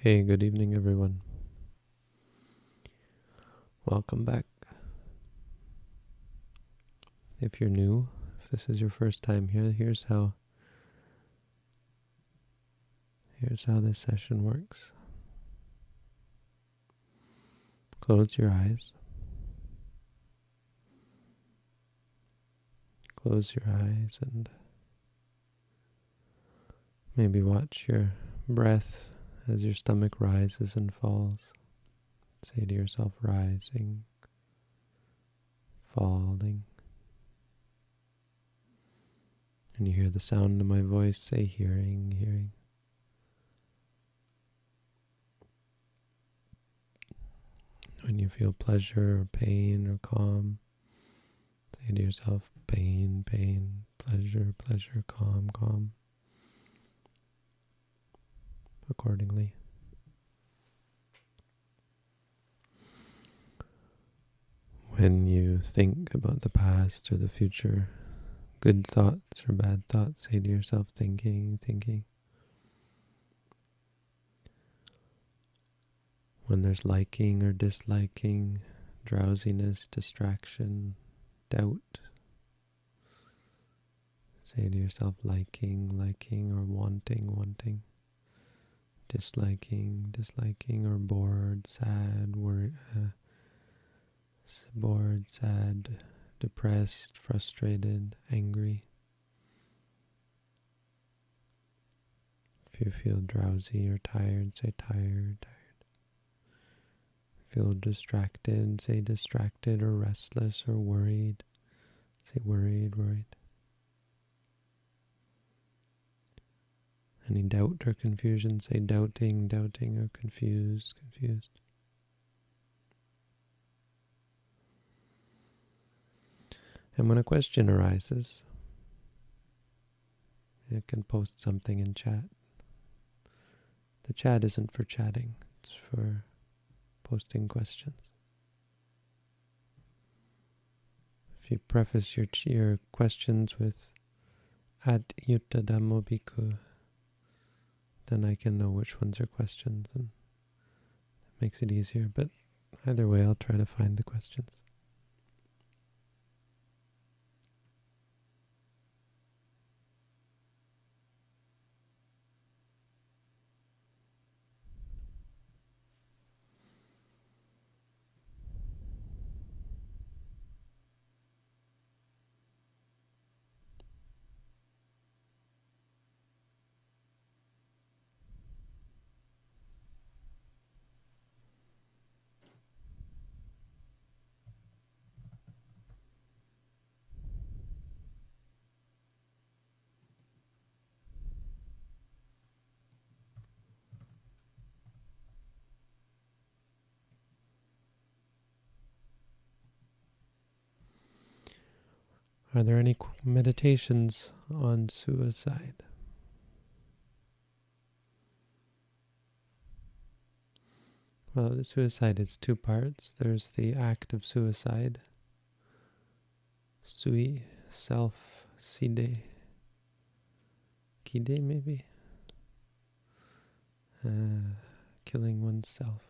Hey, good evening, everyone. Welcome back. If you're new, if this is your first time here, here's how this session works. Close your eyes. Close your eyes and maybe watch your breath as your stomach rises and falls. Say to yourself, rising, falling. And you hear the sound of my voice, say hearing, hearing. When you feel pleasure or pain or calm, say to yourself, pain, pain, pleasure, pleasure, calm, calm. Accordingly. When you think about the past or the future, good thoughts or bad thoughts, say to yourself, thinking, thinking. When there's liking or disliking, drowsiness, distraction, doubt, say to yourself, liking, liking, or wanting, wanting. Disliking, disliking, or bored, sad, bored, sad, depressed, frustrated, angry. If you feel drowsy or tired, say tired, tired. Feel distracted, say distracted, or restless, or worried, say worried, worried. Any doubt or confusion, say doubting, doubting, or confused, confused. And when a question arises, you can post something in chat. The chat isn't for chatting, it's for posting questions. If you preface your questions with at yutta dhammo bhikkhu, then I can know which ones are questions, and it makes it easier. But either way, I'll try to find the questions. Are there any meditations on suicide? Well, the suicide is two parts. There's the act of suicide, sui, self, side, kide maybe, killing oneself.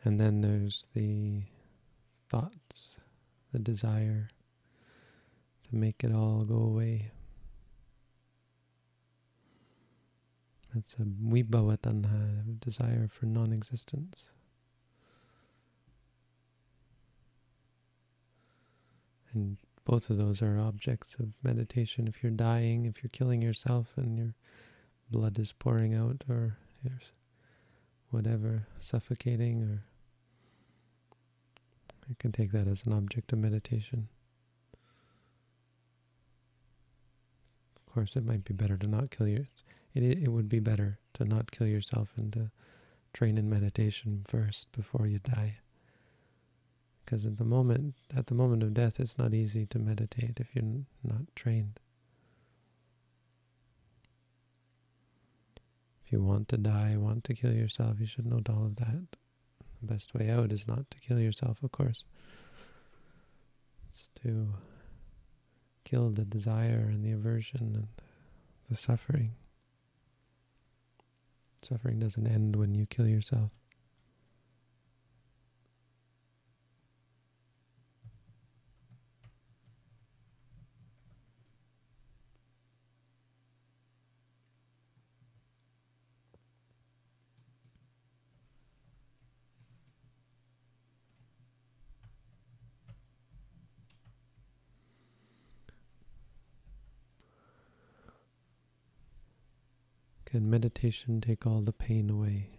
And then there's the thoughts, the desire to make it all go away. That's a vibhava tanha, desire for non-existence. And both of those are objects of meditation. If you're dying, if you're killing yourself and your blood is pouring out, or there's whatever, suffocating, or you can take that as an object of meditation. Of course, it might be better to not kill yourself. It would be better to not kill yourself and to train in meditation first before you die. Because at the moment of death, it's not easy to meditate if you're not trained. If you want to die, want to kill yourself, you should note all of that. The best way out is not to kill yourself, of course. It's to kill the desire and the aversion and the suffering. Suffering doesn't end when you kill yourself. Can meditation take all the pain away?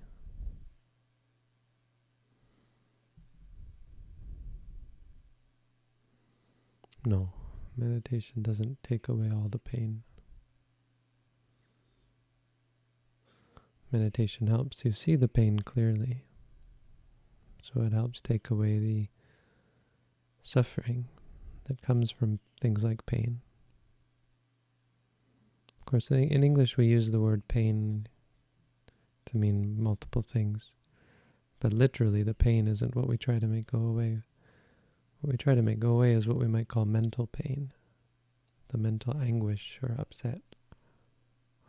No, meditation doesn't take away all the pain. Meditation helps you see the pain clearly. So it helps take away the suffering that comes from things like pain. Of course, in English we use the word pain to mean multiple things. But literally, the pain isn't what we try to make go away. What we try to make go away is what we might call mental pain, the mental anguish or upset.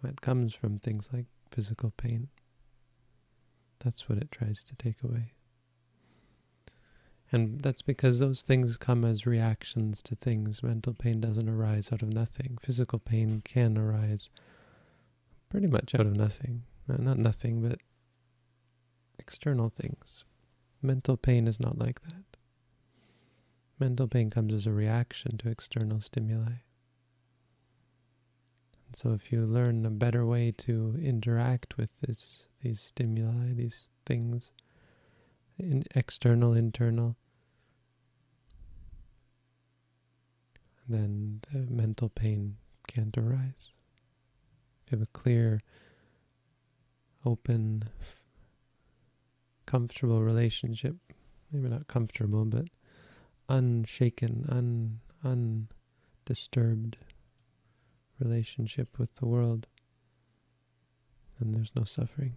It comes from things like physical pain. That's what it tries to take away. And that's because those things come as reactions to things. Mental pain doesn't arise out of nothing. Physical pain can arise pretty much out of nothing. Not nothing, but external things. Mental pain is not like that. Mental pain comes as a reaction to external stimuli. And so if you learn a better way to interact with these stimuli, these things, external, internal, then the mental pain can't arise. If you have a clear, open, comfortable relationship, maybe not comfortable, but unshaken, undisturbed relationship with the world, then there's no suffering.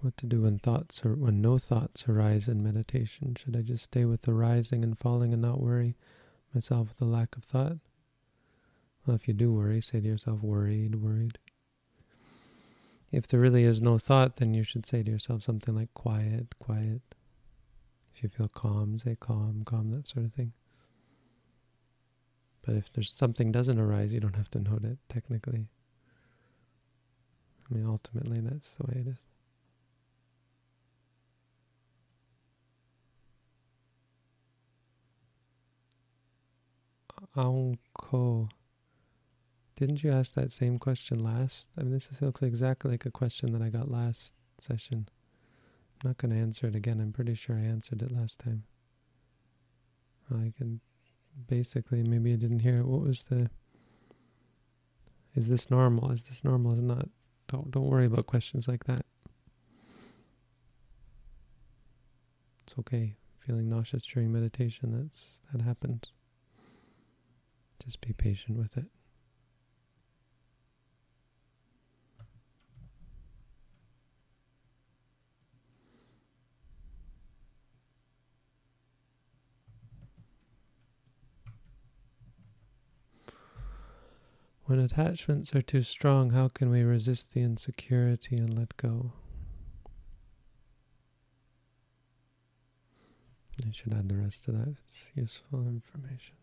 What to do when no thoughts arise in meditation? Should I just stay with the rising and falling and not worry myself with the lack of thought? Well, if you do worry, say to yourself, worried. If there really is no thought, then you should say to yourself something like quiet. If you feel calm, say calm, that sort of thing. But if there's something doesn't arise, you don't have to note it, technically. I mean, ultimately, that's the way it is. Aunko, didn't you ask that same question last? I mean, this looks exactly like a question that I got last session. I'm not going to answer it again. I'm pretty sure I answered it last time. I can basically, maybe I didn't hear it. What was is this normal? Is this normal? Is it not? Don't worry about questions like that. It's okay. Feeling nauseous during meditation, that happens. Just be patient with it. When attachments are too strong, how can we resist the insecurity and let go? I should add the rest of that. It's useful information.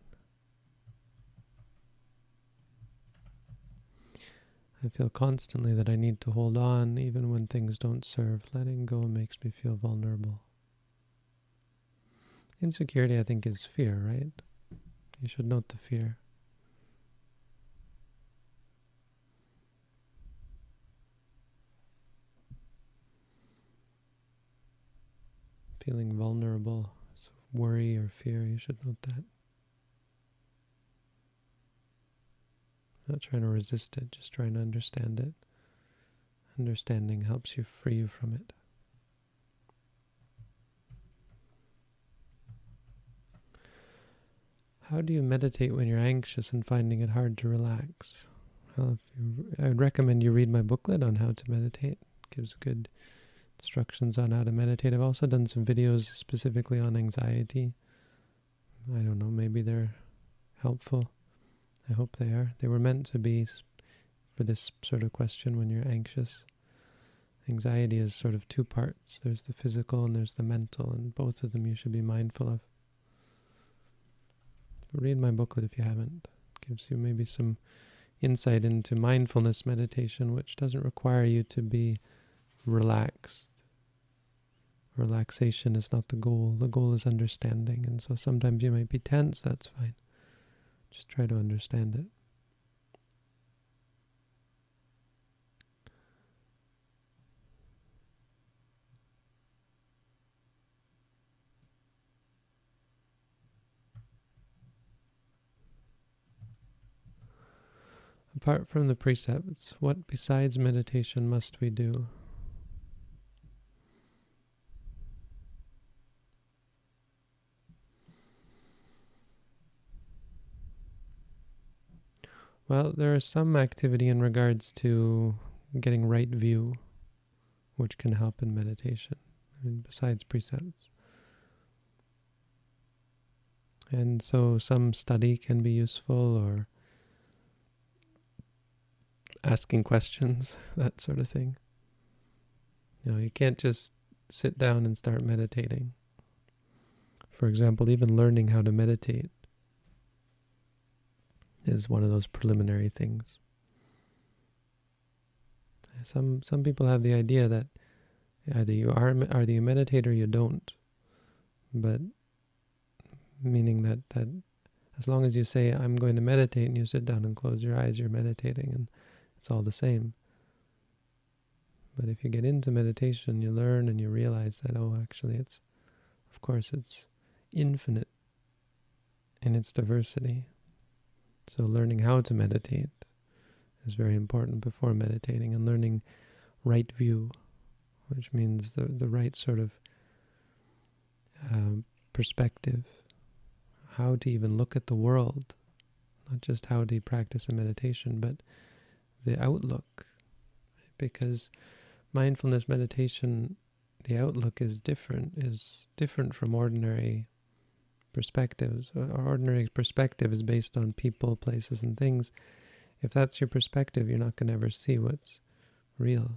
I feel constantly that I need to hold on even when things don't serve. Letting go makes me feel vulnerable. Insecurity, I think, is fear, right? You should note the fear. Feeling vulnerable, so worry or fear, you should note that. Not trying to resist it, just trying to understand it. Understanding helps you free you from it. How do you meditate when you're anxious and finding it hard to relax? Well, I would recommend you read my booklet on how to meditate. It gives good instructions on how to meditate. I've also done some videos specifically on anxiety. I don't know, maybe they're helpful. I hope they are. They were meant to be for this sort of question when you're anxious. Anxiety is sort of two parts. There's the physical and there's the mental, and both of them you should be mindful of. But read my booklet if you haven't. It gives you maybe some insight into mindfulness meditation, which doesn't require you to be relaxed. Relaxation is not the goal. The goal is understanding. And so sometimes you might be tense, that's fine. Just try to understand it. Apart from the precepts, what besides meditation must we do? Well, there is some activity in regards to getting right view, which can help in meditation, besides precepts. And so some study can be useful, or asking questions, that sort of thing. You can't just sit down and start meditating. For example, even learning how to meditate is one of those preliminary things. Some people have the idea that either you meditate or you don't, but meaning that as long as you say, I'm going to meditate, and you sit down and close your eyes, you're meditating, and it's all the same. But if you get into meditation, you learn and you realize that, actually it's infinite in its diversity. So learning how to meditate is very important before meditating, and learning right view, which means the right sort of perspective, how to even look at the world, not just how to practice a meditation, but the outlook. Because mindfulness meditation, the outlook is different from ordinary perspectives. Our ordinary perspective is based on people, places, and things. If that's your perspective, you're not going to ever see what's real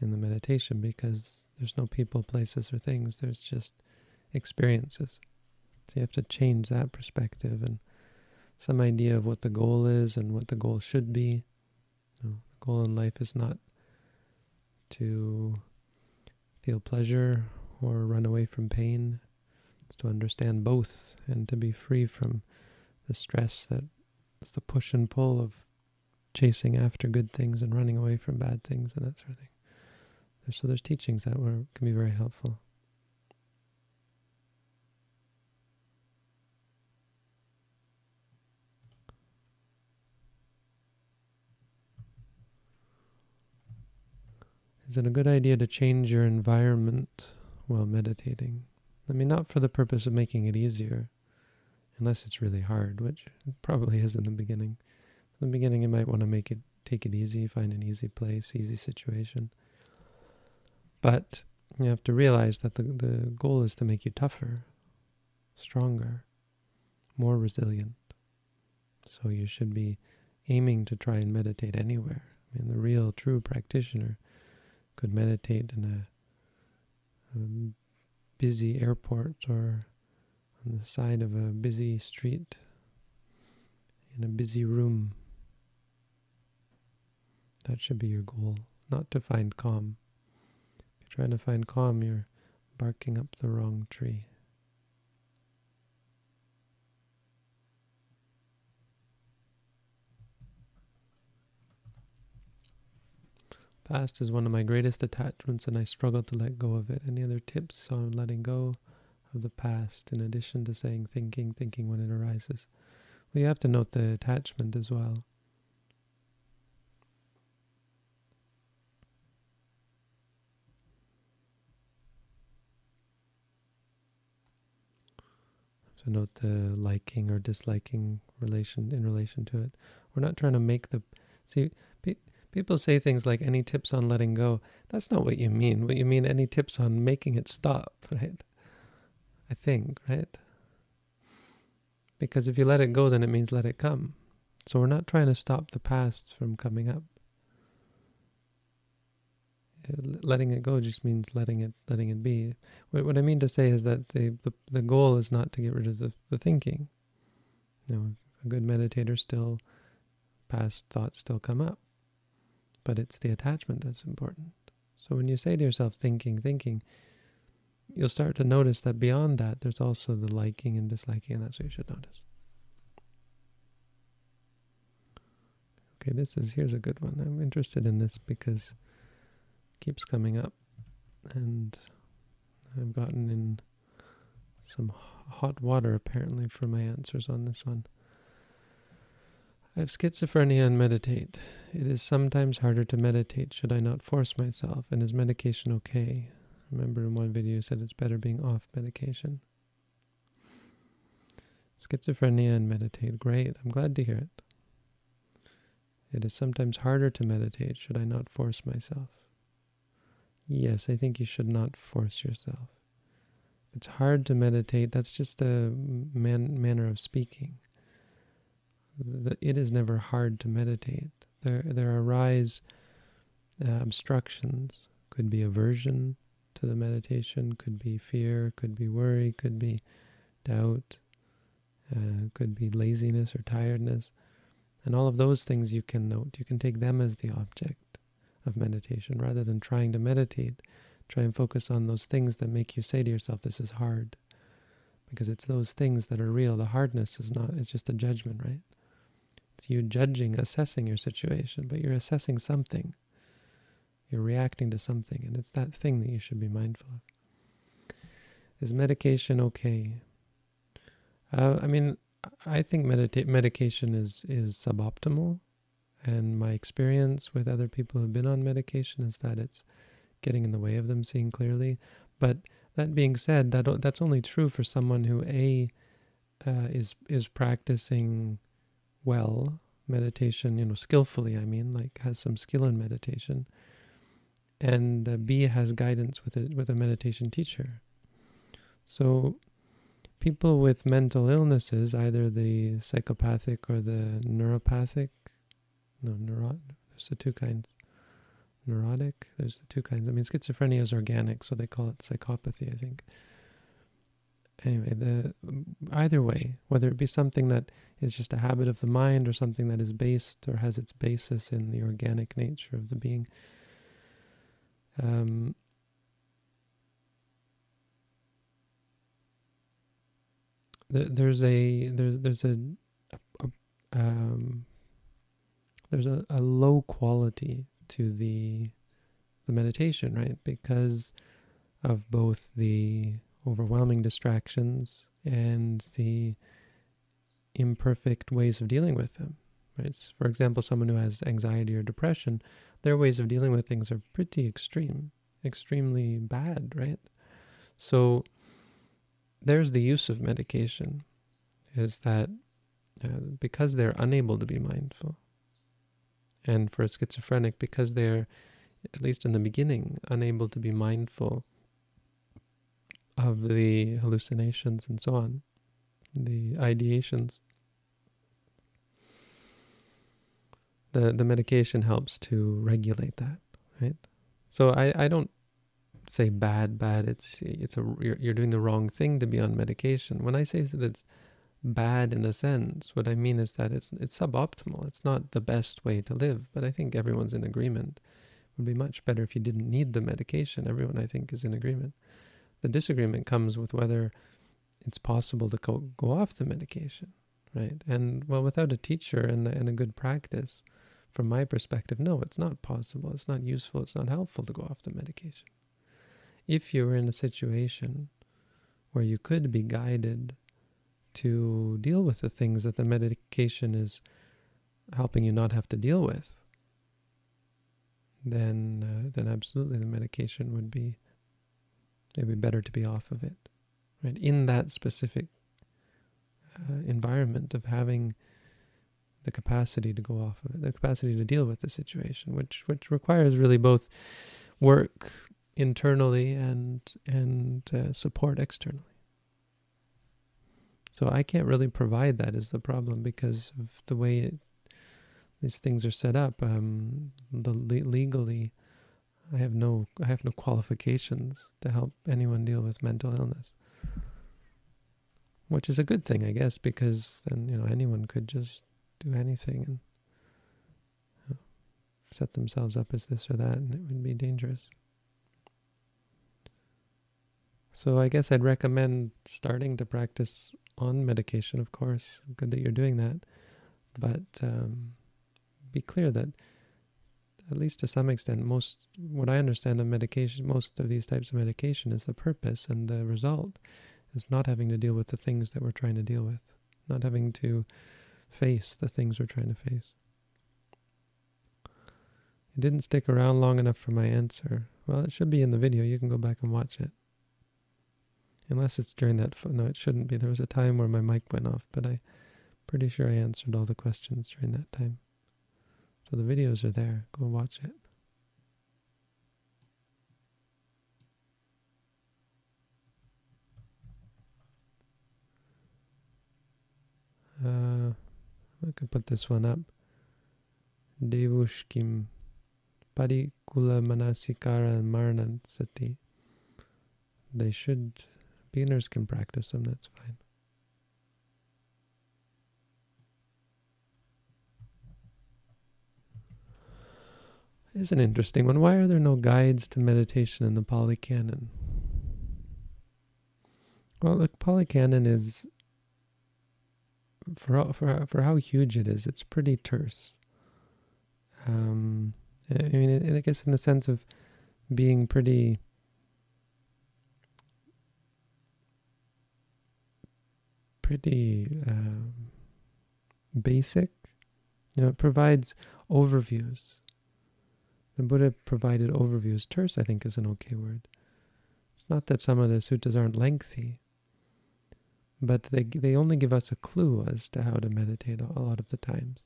in the meditation, because there's no people, places, or things. There's just experiences. So you have to change that perspective and some idea of what the goal is and what the goal should be. The goal in life is not to feel pleasure or run away from pain. It's to understand both and to be free from the stress that is the push and pull of chasing after good things and running away from bad things and that sort of thing. So there's teachings that can be very helpful. Is it a good idea to change your environment while meditating? Not for the purpose of making it easier, unless it's really hard, which it probably is in the beginning. In the beginning, you might want to take it easy, find an easy place, easy situation. But you have to realize that the goal is to make you tougher, stronger, more resilient. So you should be aiming to try and meditate anywhere. The real, true practitioner could meditate in a busy airport, or on the side of a busy street, in a busy room. That should be your goal, not to find calm. If you're trying to find calm, you're barking up the wrong tree. Past is one of my greatest attachments, and I struggle to let go of it. Any other tips on letting go of the past, in addition to saying thinking when it arises? Well, you have to note the attachment as well. So note the liking or disliking in relation to it. We're not trying to make people say things like, any tips on letting go. That's not what you mean. What you mean, any tips on making it stop, right? I think, right? Because if you let it go, then it means let it come. So we're not trying to stop the past from coming up. Letting it go just means letting it be. What I mean to say is that the goal is not to get rid of the thinking. A good meditator still, past thoughts still come up, but it's the attachment that's important. So when you say to yourself, thinking, you'll start to notice that beyond that, there's also the liking and disliking, and that's what you should notice. Okay, here's a good one. I'm interested in this because it keeps coming up, and I've gotten in some hot water apparently for my answers on this one. I have schizophrenia and meditate. It is sometimes harder to meditate. Should I not force myself? And is medication okay? Remember in one video you said it's better being off medication. Schizophrenia and meditate. Great. I'm glad to hear it. It is sometimes harder to meditate. Should I not force myself? Yes, I think you should not force yourself. If it's hard to meditate, that's just a manner of speaking. It is never hard to meditate. There arise obstructions. Could be aversion to the meditation, could be fear, could be worry, could be doubt, could be laziness or tiredness. And all of those things you can note. You can take them as the object of meditation. Rather than trying to meditate, try and focus on those things that make you say to yourself, this is hard. Because it's those things that are real. The hardness is not, it's just a judgment, right? It's you judging, assessing your situation, but you're assessing something. You're reacting to something, and it's that thing that you should be mindful of. Is medication okay? I think medication is suboptimal, and my experience with other people who have been on medication is that it's getting in the way of them seeing clearly. But that being said, that's only true for someone who is practicing well meditation, skillfully. Like has some skill in meditation, and B has guidance with a meditation teacher. So people with mental illnesses, either the psychopathic or the neuropathic, there's the two kinds. Neurotic, there's the two kinds. Schizophrenia is organic, so they call it psychopathy, I think. Anyway, either way, whether it be something that is just a habit of the mind or something that is based or has its basis in the organic nature of the being, there's a low quality to the meditation, right? Because of both the overwhelming distractions and the imperfect ways of dealing with them, right? For example, someone who has anxiety or depression, their ways of dealing with things are pretty extremely bad, right? So there's the use of medication, is that because they're unable to be mindful, and for a schizophrenic, because they're, at least in the beginning, unable to be mindful of the hallucinations and so on, the ideations, the medication helps to regulate that, right? So I don't say bad. You're doing the wrong thing to be on medication. When I say that it's bad in a sense, what I mean is that it's suboptimal. It's not the best way to live, but I think everyone's in agreement. It would be much better if you didn't need the medication. Everyone, I think, is in agreement. The disagreement comes with whether it's possible to go off the medication, right? And well, without a teacher and a good practice, from my perspective, no, it's not possible. It's not useful. It's not helpful to go off the medication. If you were in a situation where you could be guided to deal with the things that the medication is helping you not have to deal with, then absolutely the medication would be maybe better to be off of it, right? In that specific environment of having the capacity to go off of it, the capacity to deal with the situation, which requires really both work internally and support externally. So I can't really provide that is the problem because of the way these things are set up. Legally, I have no qualifications to help anyone deal with mental illness, which is a good thing, I guess, because then anyone could just do anything and set themselves up as this or that, and it would be dangerous. So I guess I'd recommend starting to practice on medication, of course. Good that you're doing that. But be clear that, at least to some extent, what I understand of medication, most of these types of medication is the purpose and the result is not having to deal with the things that we're trying to deal with, not having to face the things we're trying to face. It didn't stick around long enough for my answer. Well, it should be in the video. You can go back and watch it. Unless it's during that... No, it shouldn't be. There was a time where my mic went off, but I'm pretty sure I answered all the questions during that time. So the videos are there. Go watch it. I could put this one up. Devushkim Parikula Manasikara Maranansati. Beginners can practice them, that's fine. It's an interesting one. Why are there no guides to meditation in the Pali Canon? Well, the Pali Canon is, for how huge it is, it's pretty terse. I mean, I guess in the sense of being pretty basic. It provides overviews. The Buddha provided overviews. Terse, I think, is an okay word. It's not that some of the suttas aren't lengthy, but they only give us a clue as to how to meditate a lot of the times.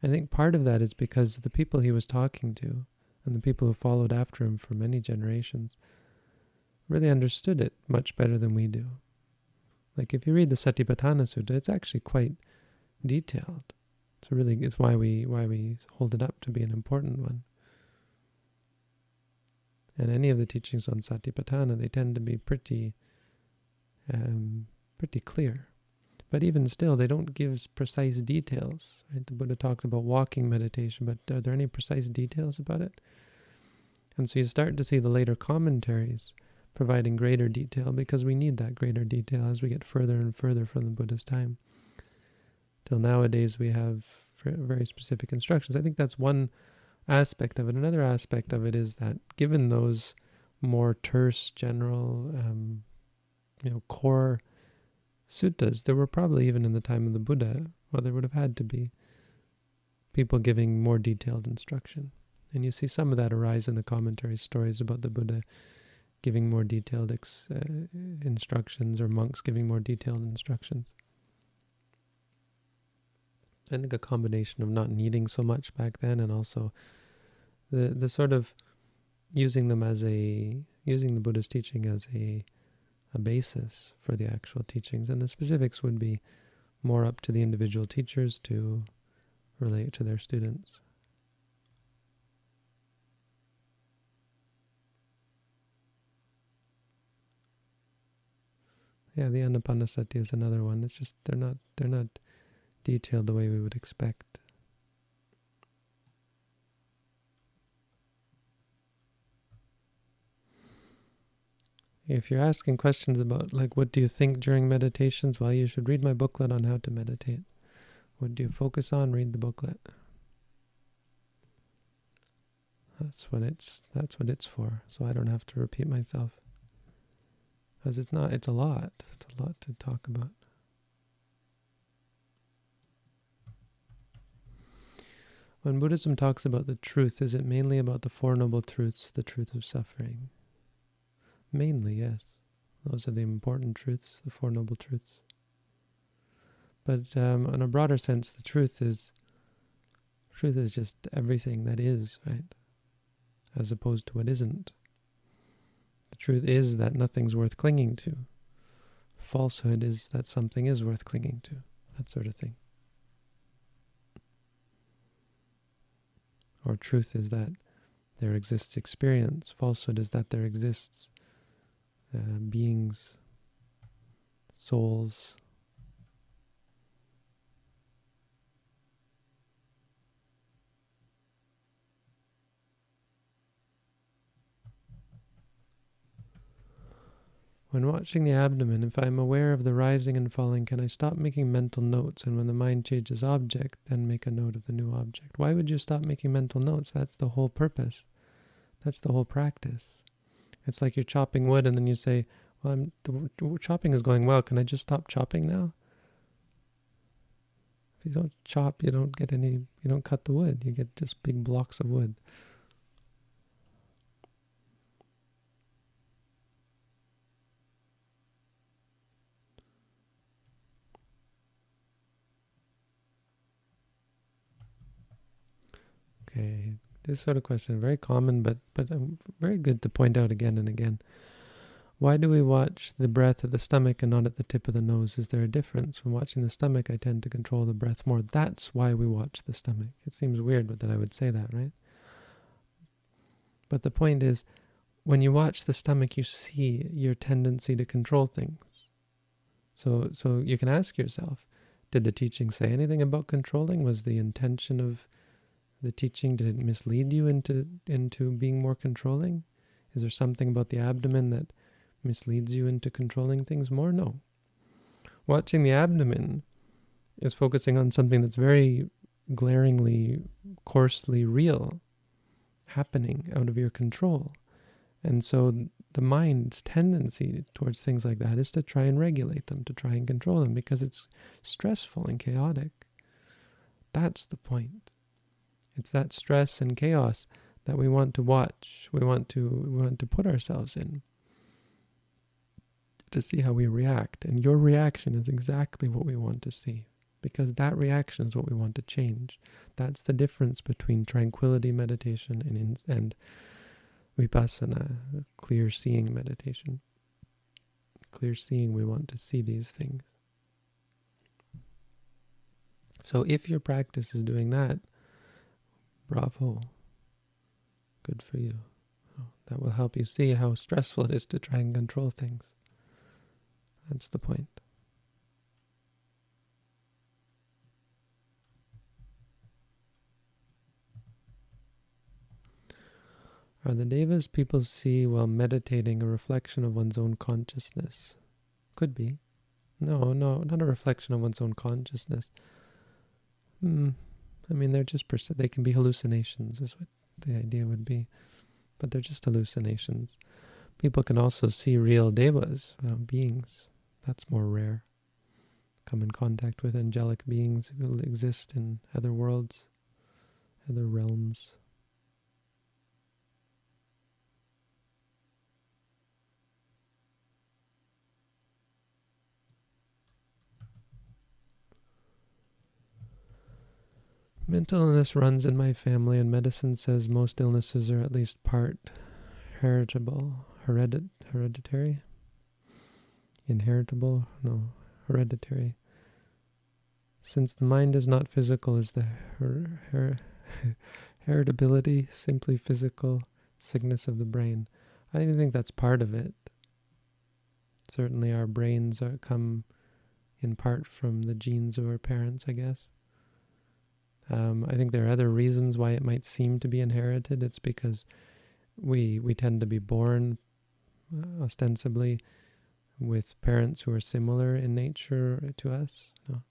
I think part of that is because the people he was talking to and the people who followed after him for many generations really understood it much better than we do. Like if you read the Satipatthana Sutta, it's actually quite detailed. It's why we hold it up to be an important one. And any of the teachings on Satipatthana, they tend to be pretty clear. But even still, they don't give precise details. Right? The Buddha talked about walking meditation, but are there any precise details about it? And so you start to see the later commentaries providing greater detail, because we need that greater detail as we get further and further from the Buddha's time. Till nowadays we have very specific instructions. I think that's one aspect of it. Another aspect of it is that given those more terse, general, core suttas, there were probably, even in the time of the Buddha, there would have had to be people giving more detailed instruction. And you see some of that arise in the commentary stories about the Buddha giving more detailed instructions, or monks giving more detailed instructions. I think a combination of not needing so much back then, and also the sort of using the Buddha's teaching as a basis for the actual teachings, and the specifics would be more up to the individual teachers to relate to their students. Yeah, the Anapanasati is another one. It's just they're not detailed the way we would expect. If you're asking questions about, like, what do you think during meditations, well, you should read my booklet on how to meditate. What do you focus on? Read the booklet. That's what it's for. So I don't have to repeat myself. Because it's a lot. It's a lot to talk about. When Buddhism talks about the truth, is it mainly about the Four Noble Truths, the truth of suffering? Mainly, yes. Those are the important truths, the Four Noble Truths. But on a broader sense, the truth is just everything that is, right? As opposed to what isn't. The truth is that nothing's worth clinging to. Falsehood is that something is worth clinging to. That sort of thing. Or truth is that there exists experience. Falsehood is that there exists beings, souls. When watching the abdomen, if I am aware of the rising and falling, can I stop making mental notes, and when the mind changes object, then make a note of the new object? Why would you stop making mental notes? That's the whole purpose. That's the whole practice. It's like you're chopping wood and then you say, well, the chopping is going well. Can I just stop chopping now? If you don't chop, you don't cut the wood. You get just big blocks of wood. Okay, this sort of question is very common, but very good to point out again and again. Why do we watch the breath at the stomach and not at the tip of the nose? Is there a difference? When watching the stomach, I tend to control the breath more. That's why we watch the stomach. It seems weird that I would say that, right? But the point is, when you watch the stomach, you see your tendency to control things. So you can ask yourself, did the teaching say anything about controlling? Was the intention of the teaching, did it mislead you into being more controlling? Is there something about the abdomen that misleads you into controlling things more? No. Watching the abdomen is focusing on something that's very glaringly, coarsely real, happening out of your control. And so the mind's tendency towards things like that is to try and regulate them, to try and control them, because it's stressful and chaotic. That's the point. It's that stress and chaos that we want to watch. We want to put ourselves in to see how we react. And your reaction is exactly what we want to see, because that reaction is what we want to change. That's the difference between tranquility meditation and vipassana, clear seeing meditation. Clear seeing, we want to see these things. So if your practice is doing that, bravo. Good for you. That will help you see how stressful it is to try and control things. That's the point. Are the devas people see while meditating a reflection of one's own consciousness? Could be. No, not a reflection of one's own consciousness. I mean, they're just they can be hallucinations, is what the idea would be. But they're just hallucinations. People can also see real devas, beings. That's more rare. Come in contact with angelic beings who exist in other worlds, other realms. Mental illness runs in my family, and medicine says most illnesses are at least part heritable, hereditary, inheritable, no, hereditary. Since the mind is not physical, is the heritability simply physical sickness of the brain? I even think that's part of it. Certainly our brains come in part from the genes of our parents, I guess. I think there are other reasons why it might seem to be inherited. It's because we tend to be born ostensibly with parents who are similar in nature to us. No.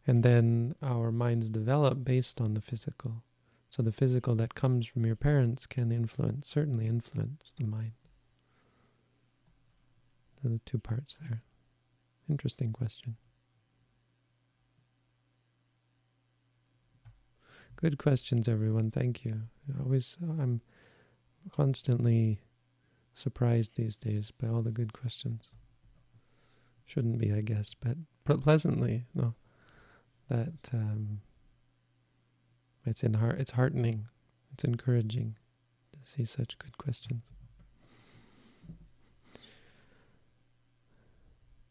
And then our minds develop based on the physical. So the physical that comes from your parents can certainly influence the mind. The two parts there. Interesting question. Good questions, everyone. Thank you. constantly surprised these days by all the good questions. Shouldn't be, I guess, but pleasantly, no. That it's heartening, it's encouraging to see such good questions.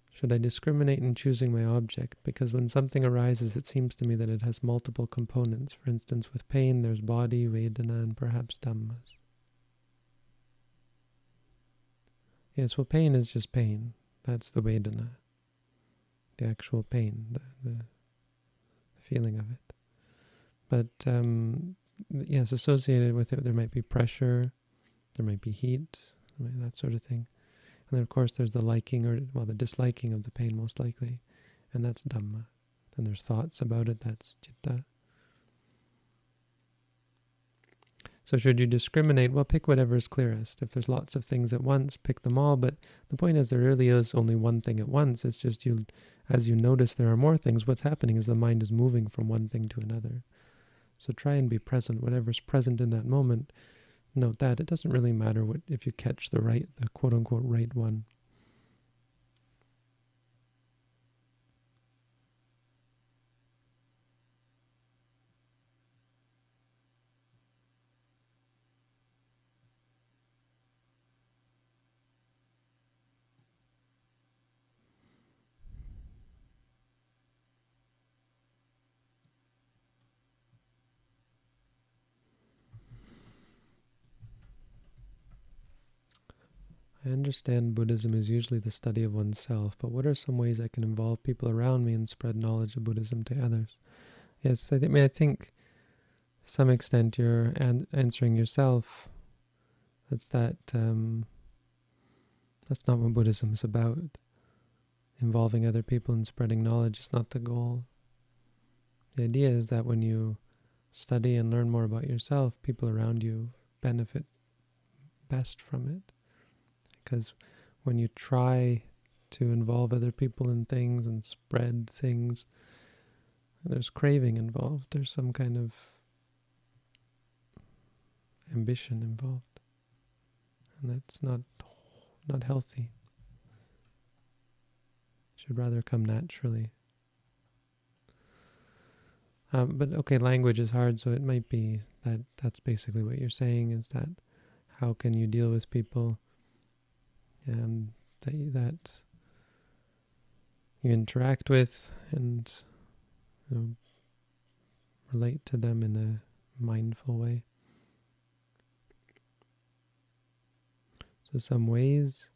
Should I discriminate in choosing my object? Because when something arises, it seems to me that it has multiple components. For instance, with pain, there's body, Vedana, and perhaps Dhammas. Yes, well, pain is just pain. That's the Vedana. The actual pain, the feeling of it. But, yes, associated with it, there might be pressure, there might be heat, that sort of thing. And then, of course, there's the liking the disliking of the pain, most likely. And that's Dhamma. Then there's thoughts about it, that's Citta. So should you discriminate? Well, pick whatever is clearest. If there's lots of things at once, pick them all. But the point is, there really is only one thing at once. It's just as you notice there are more things, what's happening is the mind is moving from one thing to another. So try and be present. Whatever's present in that moment, note that. It doesn't really matter if you catch the quote-unquote right one. I understand Buddhism is usually the study of oneself, but what are some ways I can involve people around me and spread knowledge of Buddhism to others? Yes, I think to some extent you're answering yourself. That's not what Buddhism is about. Involving other people and spreading knowledge is not the goal. The idea is that when you study and learn more about yourself, people around you benefit best from it. Because when you try to involve other people in things and spread things, there's craving involved. There's some kind of ambition involved. And that's not healthy. It should rather come naturally. But okay, language is hard, so it might be that's basically what you're saying, is that how can you deal with people that you interact with and relate to them in a mindful way. So some ways.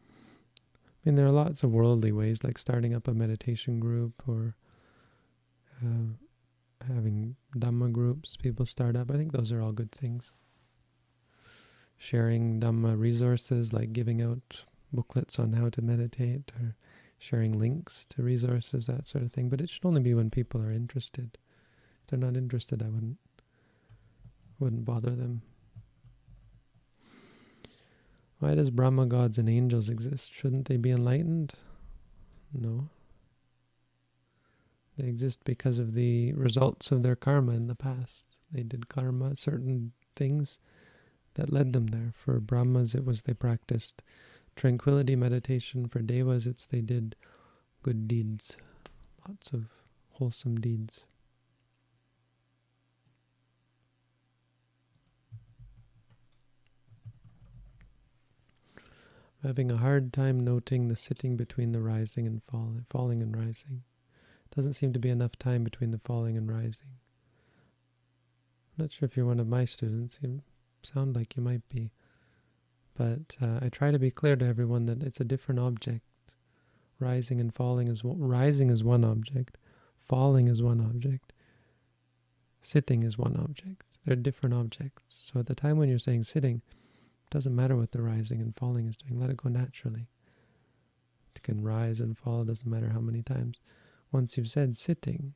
I mean, there are lots of worldly ways, like starting up a meditation group or having Dhamma groups people start up. I think those are all good things. Sharing Dhamma resources, like giving out booklets on how to meditate, or sharing links to resources, that sort of thing. But it should only be when people are interested. If they're not interested, I wouldn't bother them. Why does Brahma, gods, and angels exist? Shouldn't they be enlightened? No. They exist because of the results of their karma in the past. They did karma, certain things that led them there. For Brahmas, it was they practiced tranquility meditation. For Devas, it's they did good deeds, lots of wholesome deeds. I'm having a hard time noting the sitting between the rising and falling and rising. Doesn't seem to be enough time between the falling and rising. I'm not sure if you're one of my students. You sound like you might be. But I try to be clear to everyone that it's a different object. Rising and falling rising is one object. Falling is one object. Sitting is one object. They're different objects. So at the time when you're saying sitting, it doesn't matter what the rising and falling is doing. Let it go naturally. It can rise and fall. It doesn't matter how many times. Once you've said sitting,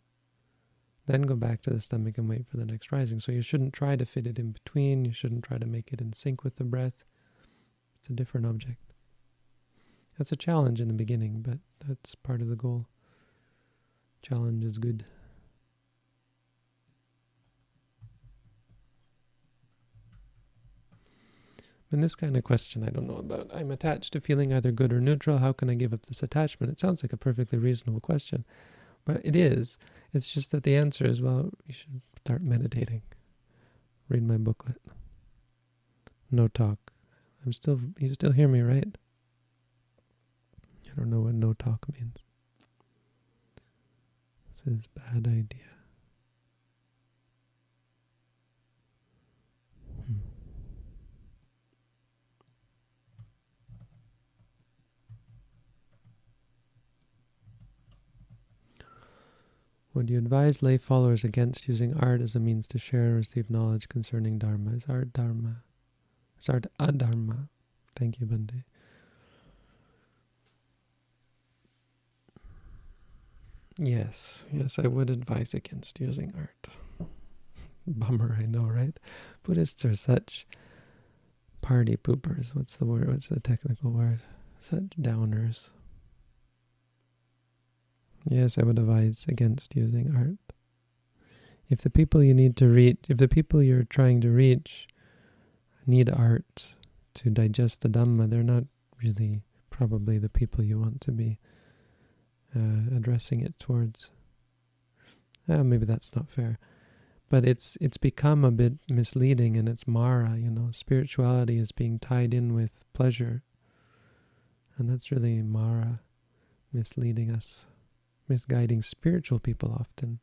then go back to the stomach and wait for the next rising. So you shouldn't try to fit it in between. You shouldn't try to make it in sync with the breath. It's a different object. That's a challenge in the beginning, but that's part of the goal. Challenge is good. And this kind of question I don't know about. I'm attached to feeling either good or neutral. How can I give up this attachment? It sounds like a perfectly reasonable question. But it is. It's just that the answer is, well, you should start meditating. Read my booklet. No talk. You still hear me, right? I don't know what no talk means. This is a bad idea. Would you advise lay followers against using art as a means to share and receive knowledge concerning Dharma? Is art Dharma? Is art adharma? Thank you, Bande. Yes, I would advise against using art. Bummer, I know, right? Buddhists are such party poopers. What's the word? What's the technical word? Such downers. Yes, I would advise against using art. If the people you need to reach, if the people you're trying to reach need art to digest the Dhamma, they're not really probably the people you want to be addressing it towards. Maybe that's not fair. But it's become a bit misleading, and it's Mara, Spirituality is being tied in with pleasure. And that's really Mara misleading us. Misguiding spiritual people often,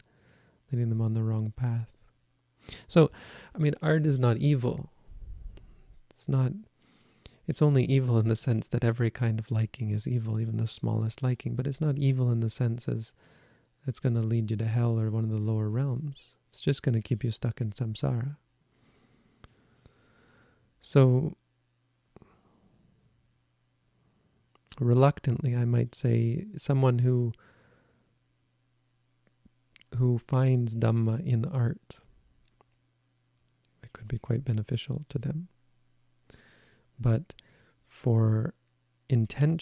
leading them on the wrong path. So, art is not evil. It's only evil in the sense that every kind of liking is evil, even the smallest liking, but it's not evil in the sense as it's going to lead you to hell or one of the lower realms. It's just going to keep you stuck in samsara. So, reluctantly, I might say, someone who finds Dhamma in art, it could be quite beneficial to them. But for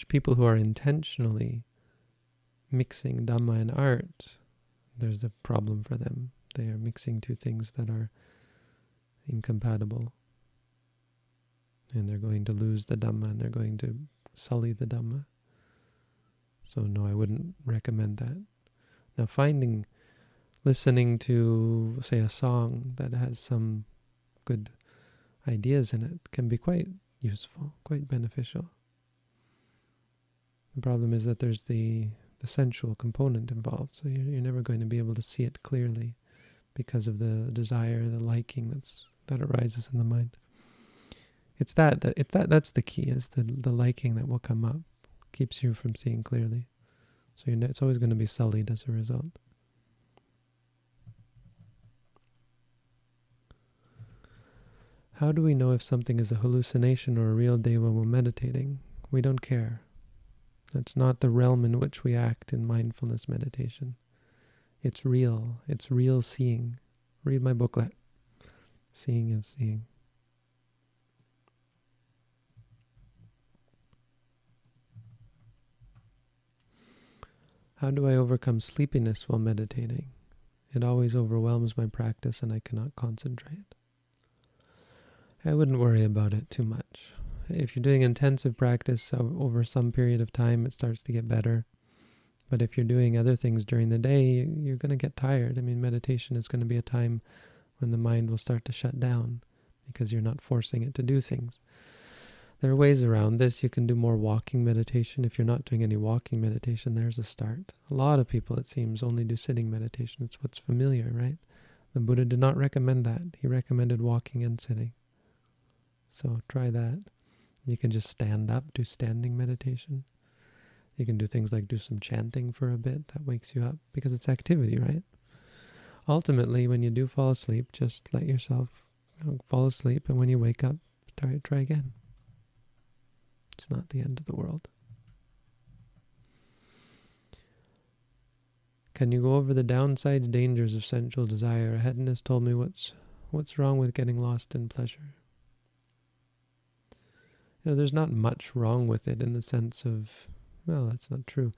people who are intentionally mixing Dhamma and art, there's a problem for them. They are mixing two things that are incompatible. And they're going to lose the Dhamma, and they're going to sully the Dhamma. So no, I wouldn't recommend that. Now listening to, say, a song that has some good ideas in it can be quite useful, quite beneficial. The problem is that there's the sensual component involved, so you're never going to be able to see it clearly because of the desire, the liking that arises in the mind. It's that's the key, is the liking that will come up, keeps you from seeing clearly. So it's always going to be sullied as a result. How do we know if something is a hallucination or a real day when we're meditating? We don't care. That's not the realm in which we act in mindfulness meditation. It's real. It's real seeing. Read my booklet. Seeing is seeing. How do I overcome sleepiness while meditating? It always overwhelms my practice and I cannot concentrate. I wouldn't worry about it too much. If you're doing intensive practice over some period of time, it starts to get better. But if you're doing other things during the day, you're going to get tired. Meditation is going to be a time when the mind will start to shut down because you're not forcing it to do things. There are ways around this. You can do more walking meditation. If you're not doing any walking meditation, there's a start. A lot of people, it seems, only do sitting meditation. It's what's familiar, right? The Buddha did not recommend that. He recommended walking and sitting. So try that. You can just stand up, do standing meditation. You can do things like do some chanting for a bit. That wakes you up because it's activity, right? Ultimately, when you do fall asleep, just let yourself fall asleep, and when you wake up, try again. It's not the end of the world. Can you go over the downsides, dangers of sensual desire? A hedonist told me what's wrong with getting lost in pleasure. There's not much wrong with it in the sense of, well, that's not true.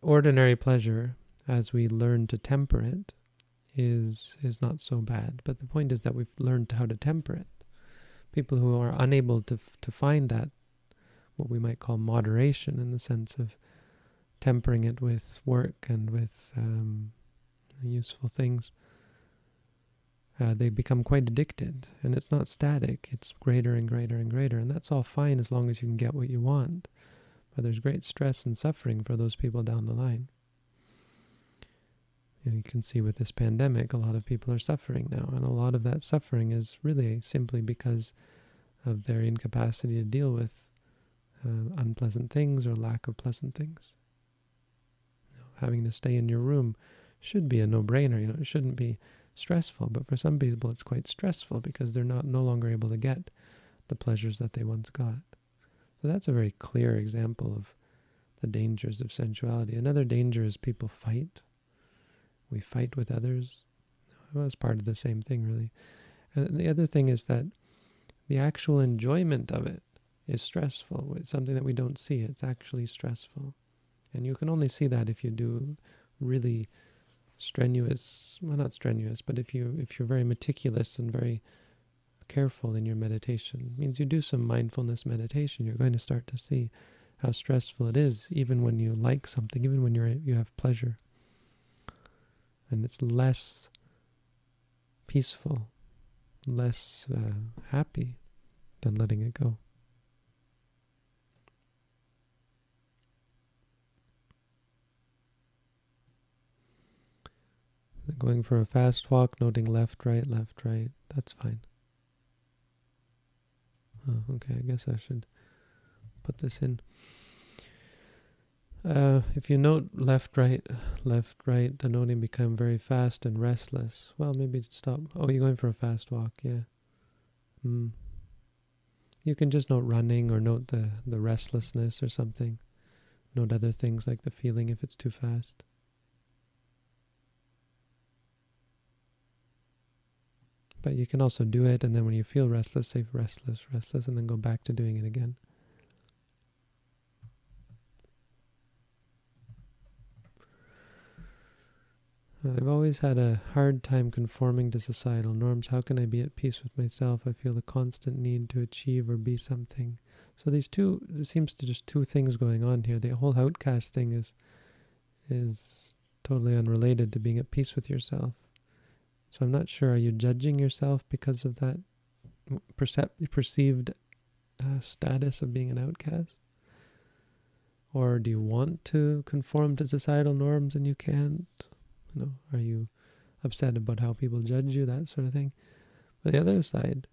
Ordinary pleasure, as we learn to temper it, is not so bad. But the point is that we've learned how to temper it. people who are unable to find that, what we might call moderation, in the sense of tempering it with work and with useful things, they become quite addicted. And it's not static, it's greater and greater and greater. And that's all fine as long as you can get what you want. But there's great stress and suffering for those people down the line. You can see with this pandemic, a lot of people are suffering now. And a lot of that suffering is really simply because of their incapacity to deal with unpleasant things or lack of pleasant things. Having to stay in your room should be a no-brainer. It shouldn't be stressful. But for some people, it's quite stressful because they're no longer able to get the pleasures that they once got. So that's a very clear example of the dangers of sensuality. Another danger is people fight. We fight with others. Well, it's part of the same thing, really. And the other thing is that the actual enjoyment of it is stressful. It's something that we don't see. It's actually stressful. And you can only see that if you do really strenuous, well, not strenuous, but if you're very meticulous and very careful in your meditation. It means you do some mindfulness meditation, you're going to start to see how stressful it is, even when you like something, even when you have pleasure. And it's less peaceful, less happy than letting it go. Going for a fast walk, noting left, right, that's fine. Oh, okay, I guess I should put this in. If you note left, right, the noting become very fast and restless. Well, maybe stop. Oh, you're going for a fast walk, yeah. You can just note running or note the restlessness or something. Note other things like the feeling if it's too fast. But you can also do it, and then when you feel restless, say restless, and then go back to doing it again. I've always had a hard time conforming to societal norms. How can I be at peace with myself? I feel a constant need to achieve or be something. So there seems to just two things going on here. The whole outcast thing is totally unrelated to being at peace with yourself. So I'm not sure, are you judging yourself because of that perceived status of being an outcast? Or do you want to conform to societal norms and you can't? Are you upset about how people judge you, that sort of thing? But the other side,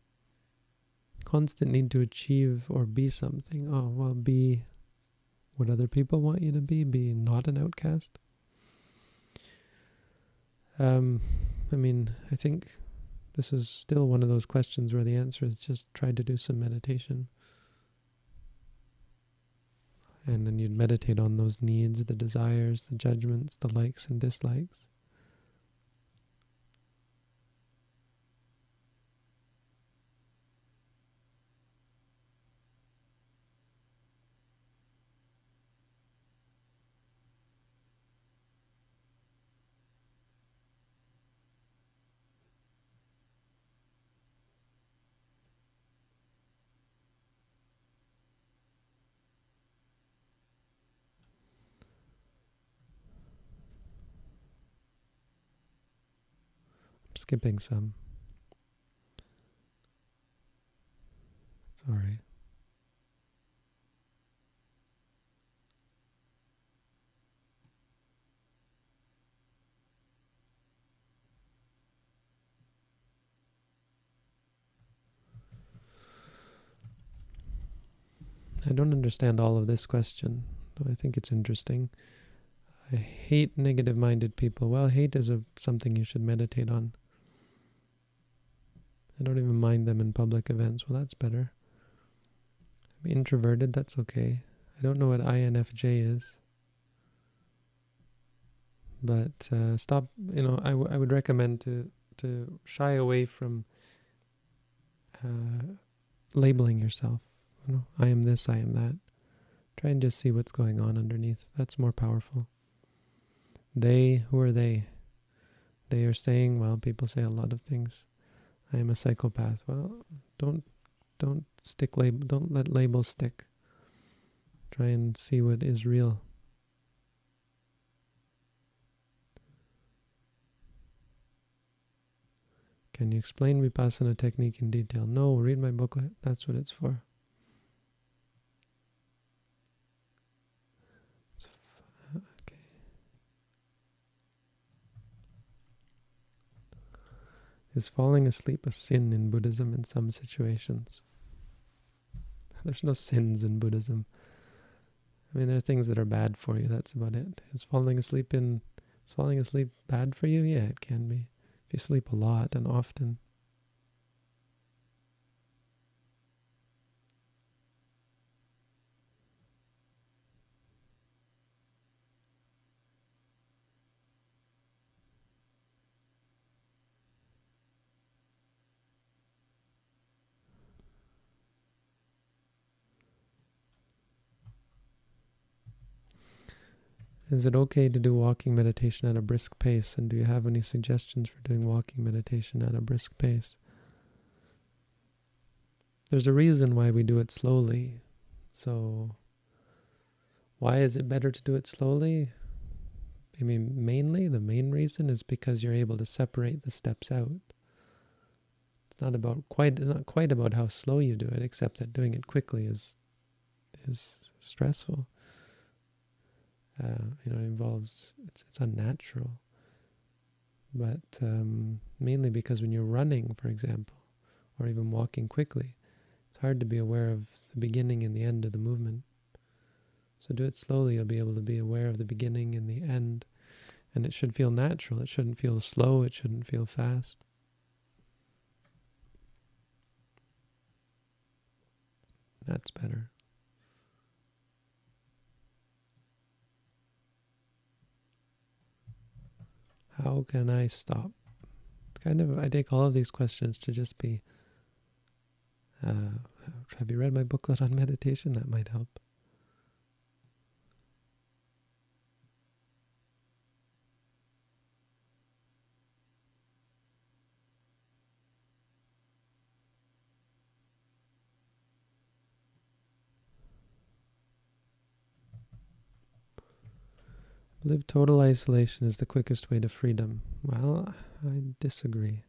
constant need to achieve or be something. Oh, well, be what other people want you to be not an outcast. I think this is still one of those questions where the answer is just try to do some meditation. And then you'd meditate on those needs, the desires, the judgments, the likes and dislikes. Skipping some. Sorry. I don't understand all of this question, though I think it's interesting. I hate negative-minded people. Well, hate is something you should meditate on. I don't even mind them in public events. Well, that's better. I'm introverted, that's okay. I don't know what INFJ is. But stop, I would recommend to shy away from labeling yourself. I am this, I am that. Try and just see what's going on underneath. That's more powerful. Who are they? They are saying, well, people say a lot of things. I am a psychopath. Well, don't Don't don't let labels stick. Try and see what is real. Can you explain Vipassana technique in detail? No, read my booklet. That's what it's for. Okay. Is falling asleep a sin in Buddhism in some situations? There's no sins in Buddhism. I mean, there are things that are bad for you. That's about it. Is falling asleep bad for you? Yeah, it can be. If you sleep a lot and often. Is it okay to do walking meditation at a brisk pace? And do you have any suggestions for doing walking meditation at a brisk pace? There's a reason why we do it slowly. So, why is it better to do it slowly? I mean, the main reason is because you're able to separate the steps out. It's not quite about how slow you do it, except that doing it quickly is stressful. It involves, it's unnatural. But mainly because when you're running, for example, or even walking quickly, it's hard to be aware of the beginning and the end of the movement. So do it slowly, you'll be able to be aware of the beginning and the end. And it should feel natural. It shouldn't feel slow. It shouldn't feel fast. That's better. How can I stop? I take all of these questions to just be, have you read my booklet on meditation? That might help. Live total isolation is the quickest way to freedom. Well, I disagree.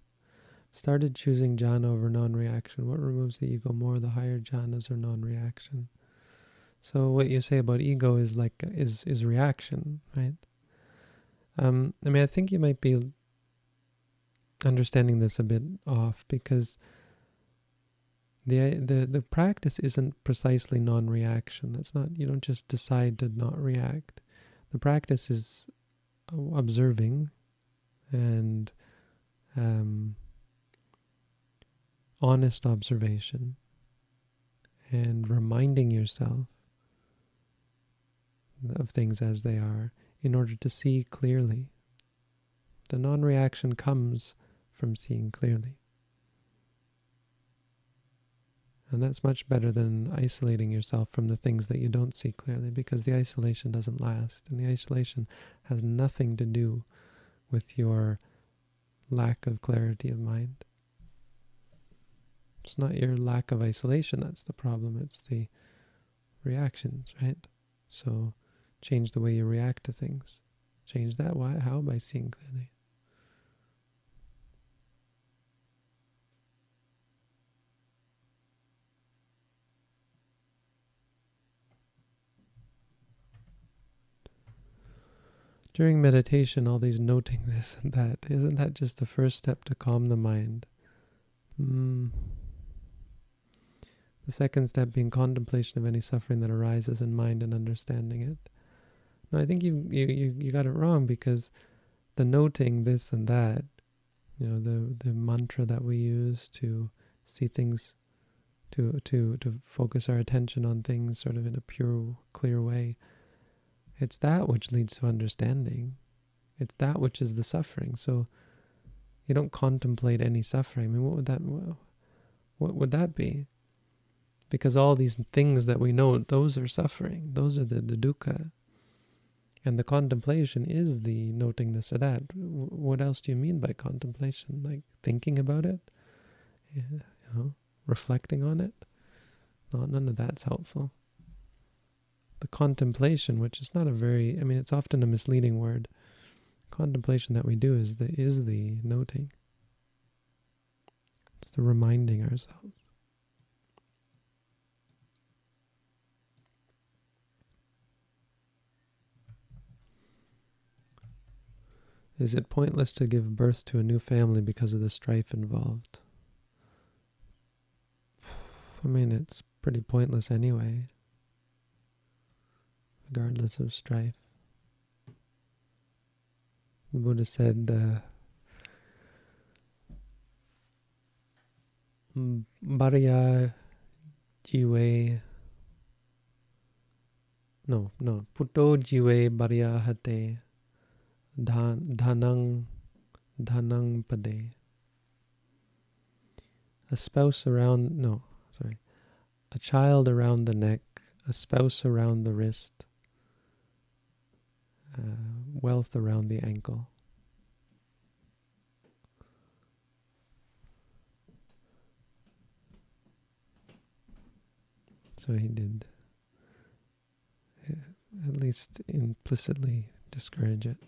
Started choosing jhana over non-reaction. What removes the ego more, the higher jhanas or non-reaction? So what you say about ego is is reaction, right? I think you might be understanding this a bit off, because the practice isn't precisely non-reaction. That's not, you don't just decide to not react. The practice is observing and honest observation and reminding yourself of things as they are in order to see clearly. The non-reaction comes from seeing clearly. And that's much better than isolating yourself from the things that you don't see clearly, because the isolation doesn't last. And the isolation has nothing to do with your lack of clarity of mind. It's not your lack of isolation that's the problem, it's the reactions, right? So change the way you react to things. Change that. Why? How? By seeing clearly. During meditation, all these noting this and that, isn't that just the first step to calm the mind? The second step being contemplation of any suffering that arises in mind and understanding it. No, I think you got it wrong, because the noting this and that, the mantra that we use to see things, to focus our attention on things sort of in a pure, clear way, it's that which leads to understanding. It's that which is the suffering. So you don't contemplate any suffering. I mean, what would that be? Because all these things that we know, those are suffering. Those are the dukkha. And the contemplation is the noting this or that. What else do you mean by contemplation? Like thinking about it? Yeah, reflecting on it. None of that's helpful. The contemplation, which is not a very, it's often a misleading word. Contemplation that we do is the noting. It's the reminding ourselves. Is it pointless to give birth to a new family because of the strife involved? It's pretty pointless anyway, regardless of strife. The Buddha said, Bharya jive, Puto jive bharya hate, dhanang pade. A child around the neck, a spouse around the wrist, wealth around the ankle. So he did, at least implicitly, discourage it.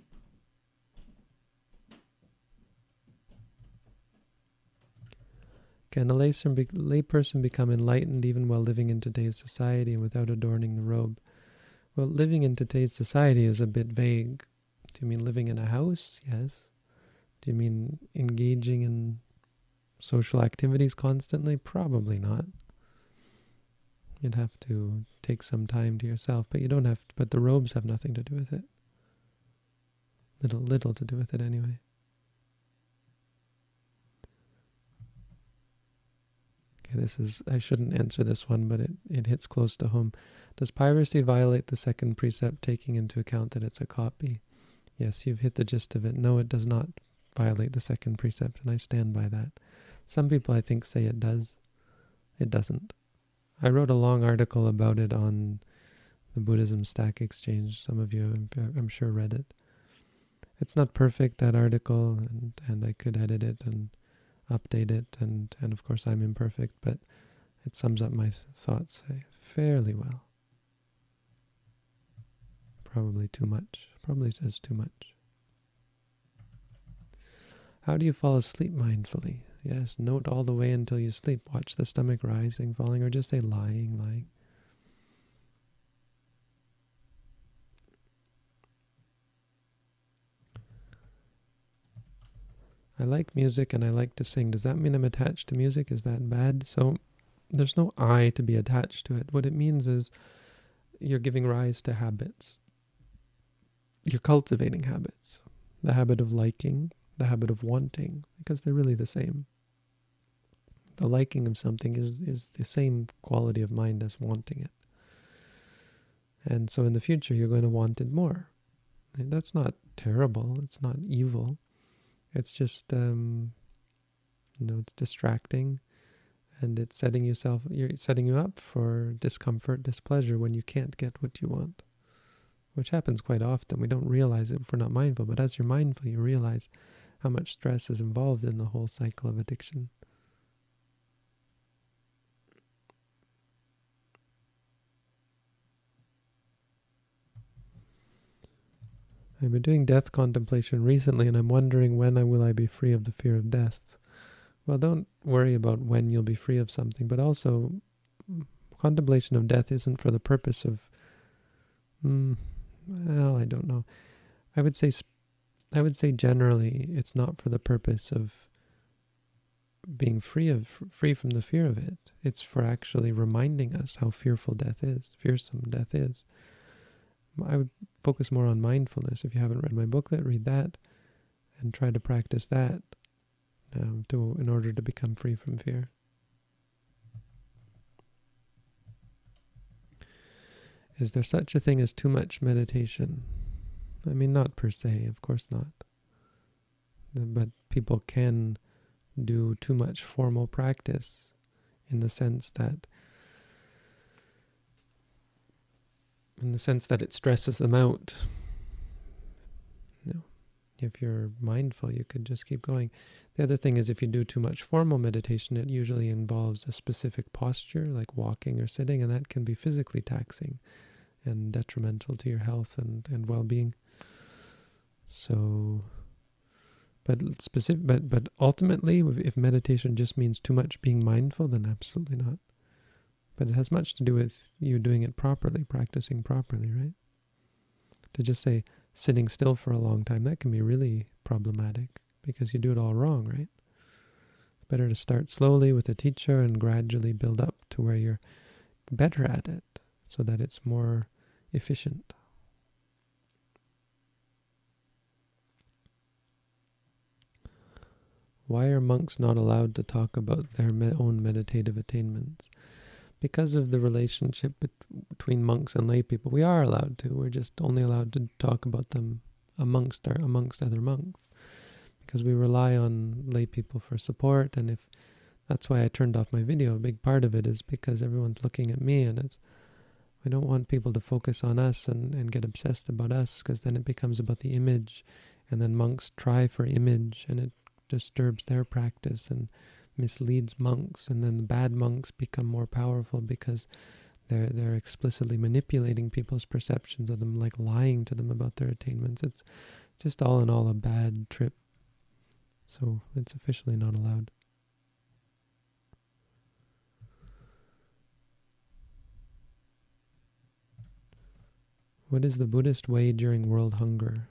Can a layperson become enlightened even while living in today's society and without adorning the robe? Well, living in today's society is a bit vague. Do you mean living in a house? Yes. Do you mean engaging in social activities constantly? Probably not. You'd have to take some time to yourself, but you don't have to, but the robes have nothing to do with it. Little to do with it anyway. Okay, I shouldn't answer this one, but it hits close to home. Does piracy violate the second precept, taking into account that it's a copy? Yes, you've hit the gist of it. No, it does not violate the second precept, and I stand by that. Some people, I think, say it does. It doesn't. I wrote a long article about it on the Buddhism Stack Exchange. Some of you, I'm sure, read it. It's not perfect, that article, and I could edit it and update it, and of course I'm imperfect, but it sums up my thoughts fairly well. Probably too much. Probably says too much. How do you fall asleep mindfully? Yes, note all the way until you sleep. Watch the stomach rising, falling, or just say lying. I like music and I like to sing. Does that mean I'm attached to music? Is that bad? So there's no I to be attached to it. What it means is you're giving rise to habits. You're cultivating habits. The habit of liking, the habit of wanting, because they're really the same. The liking of something is the same quality of mind as wanting it. And so in the future, you're going to want it more. And that's not terrible. It's not evil. It's just, it's distracting, and it's setting you up for discomfort, displeasure when you can't get what you want, which happens quite often. We don't realize it if we're not mindful, but as you're mindful, you realize how much stress is involved in the whole cycle of addiction. I've been doing death contemplation recently, and I'm wondering when will I be free of the fear of death. Well, don't worry about when you'll be free of something, but also contemplation of death isn't for the purpose of, I don't know. I would say generally it's not for the purpose of being free from the fear of it. It's for actually reminding us how fearsome death is. I would focus more on mindfulness. If you haven't read my booklet, read that and try to practice that in order to become free from fear. Is there such a thing as too much meditation? Not per se, of course not. But people can do too much formal practice in the sense that it stresses them out. If you're mindful, you could just keep going. The other thing is if you do too much formal meditation, it usually involves a specific posture, like walking or sitting, and that can be physically taxing and detrimental to your health and well-being. So, but ultimately, if meditation just means too much being mindful, then absolutely not. But it has much to do with you doing it properly, practicing properly, right? To just say sitting still for a long time, that can be really problematic because you do it all wrong, right? It's better to start slowly with a teacher and gradually build up to where you're better at it so that it's more efficient. Why are monks not allowed to talk about their own meditative attainments? Because of the relationship between monks and lay people, we are allowed to. We're just only allowed to talk about them amongst other monks, because we rely on lay people for support. And if that's why I turned off my video, a big part of it is because everyone's looking at me, and I don't want people to focus on us and get obsessed about us, because then it becomes about the image, and then monks try for image, and it disturbs their practice and misleads monks, and then the bad monks become more powerful because they're explicitly manipulating people's perceptions of them, like lying to them about their attainments. It's just all in all a bad trip. So it's officially not allowed. What is the Buddhist way during world hunger?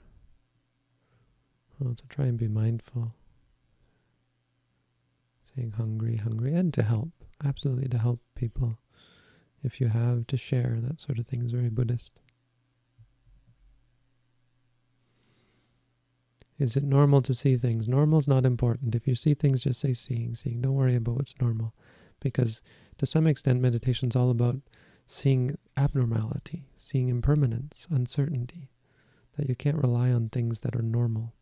Well, to try and be mindful. Saying hungry, and to help. Absolutely to help people. If you have to share, that sort of thing is very Buddhist. Is it normal to see things? Normal's not important. If you see things, just say seeing. Don't worry about what's normal. Because to some extent, meditation's all about seeing abnormality, seeing impermanence, uncertainty. That you can't rely on things that are normal.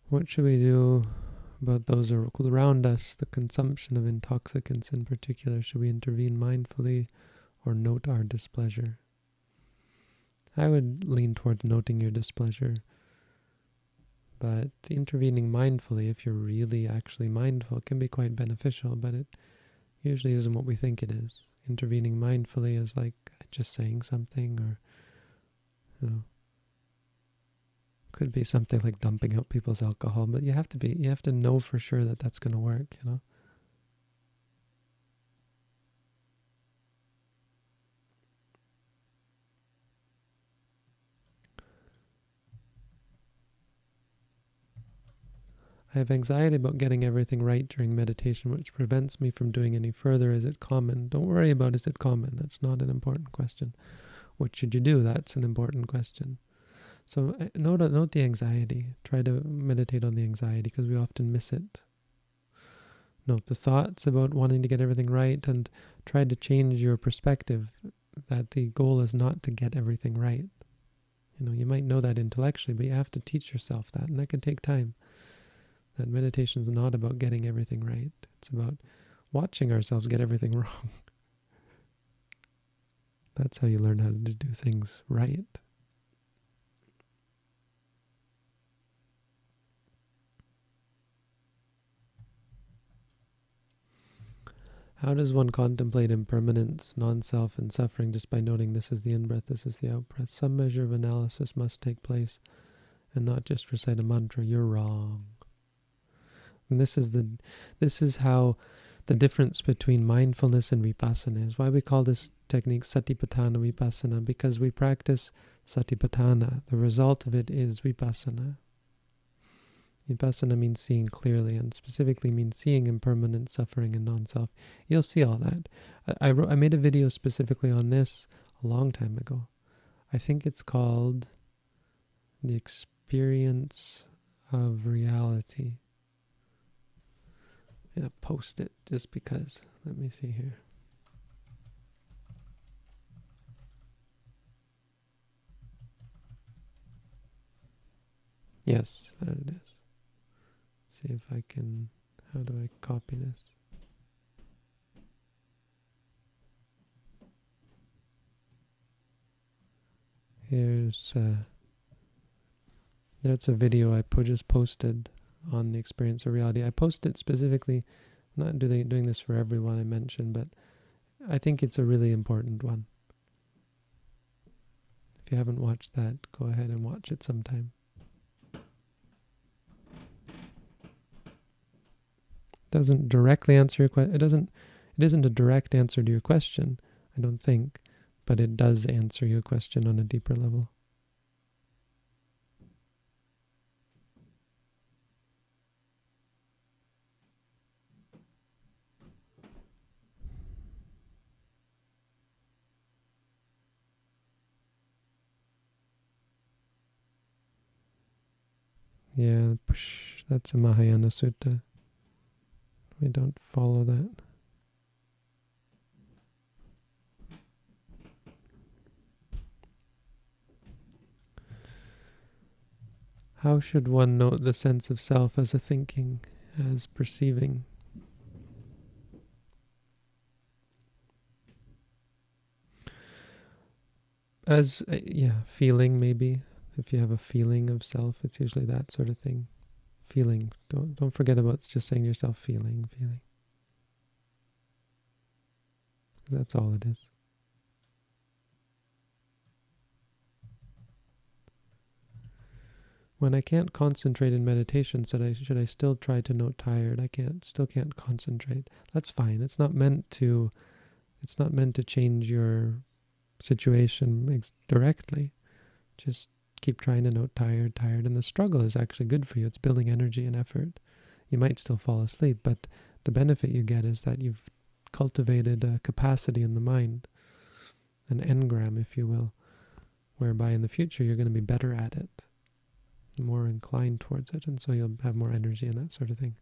What should we do about those around us, the consumption of intoxicants in particular? Should we intervene mindfully or note our displeasure? I would lean towards noting your displeasure, but intervening mindfully, if you're really actually mindful, can be quite beneficial, but it usually isn't what we think it is. Intervening mindfully is like just saying something, or could be something like dumping out people's alcohol, but you have to know for sure that that's going to work, I have anxiety about getting everything right during meditation, which prevents me from doing any further. Is it common? Don't worry about is it common. That's not an important question. What should you do? That's an important question. So note the anxiety. Try to meditate on the anxiety, because we often miss it. Note the thoughts about wanting to get everything right, and try to change your perspective that the goal is not to get everything right. You might know that intellectually, but you have to teach yourself that, and that can take time. That meditation is not about getting everything right. It's about watching ourselves get everything wrong. That's how you learn how to do things right. How does one contemplate impermanence, non-self, and suffering just by noting this is the in-breath, this is the out-breath? Some measure of analysis must take place, and not just recite a mantra. You're wrong. And this is how the difference between mindfulness and vipassana is. Why we call this technique satipatthana vipassana, because we practice satipatthana. The result of it is vipassana. Vipassana means seeing clearly, and specifically means seeing impermanent suffering and non-self. You'll see all that. I made a video specifically on this a long time ago. I think it's called The Experience of Reality. I'm going to post it just because. Let me see here. Yes, there it is. see if I can, how do I copy this? Here's, that's a video I just posted on the experience of reality. I posted specifically, I'm not doing this for everyone I mentioned, but I think it's a really important one. If you haven't watched that, go ahead and watch it sometime. Doesn't directly answer your question. It isn't a direct answer to your question, I don't think, but it does answer your question on a deeper level. Yeah, that's a Mahayana Sutta. We don't follow that. How should one note the sense of self as a thinking, as perceiving? As, feeling maybe. If you have a feeling of self, it's usually that sort of thing. Feeling. Don't forget about just saying to yourself, feeling. That's all it is. When I can't concentrate in meditation, should I still try to note tired? I still can't concentrate. That's fine. It's not meant to change your situation directly. Just keep trying to note tired, and the struggle is actually good for you. It's building energy and effort. You might still fall asleep, but the benefit you get is that you've cultivated a capacity in the mind, an engram, if you will, whereby in the future you're going to be better at it, more inclined towards it, and so you'll have more energy and that sort of thing.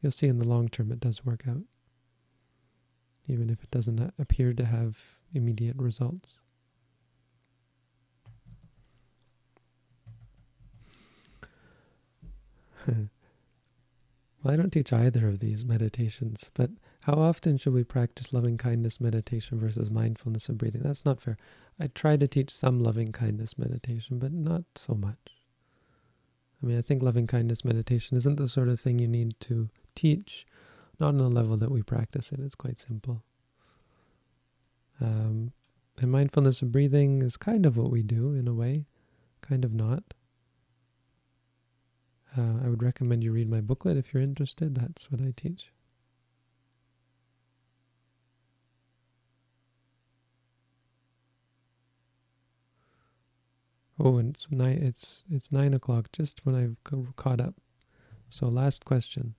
You'll see in the long term it does work out, even if it doesn't appear to have immediate results. Well, I don't teach either of these meditations, but how often should we practice loving kindness meditation versus mindfulness of breathing? That's not fair. I try to teach some loving kindness meditation, but not so much. I mean, I think loving kindness meditation isn't the sort of thing you need to teach, not on the level that we practice it. It's quite simple. And mindfulness of breathing is kind of what we do in a way, kind of not. I would recommend you read my booklet if you're interested. That's what I teach. Oh, and it's 9 o'clock, just when I've caught up. So last question.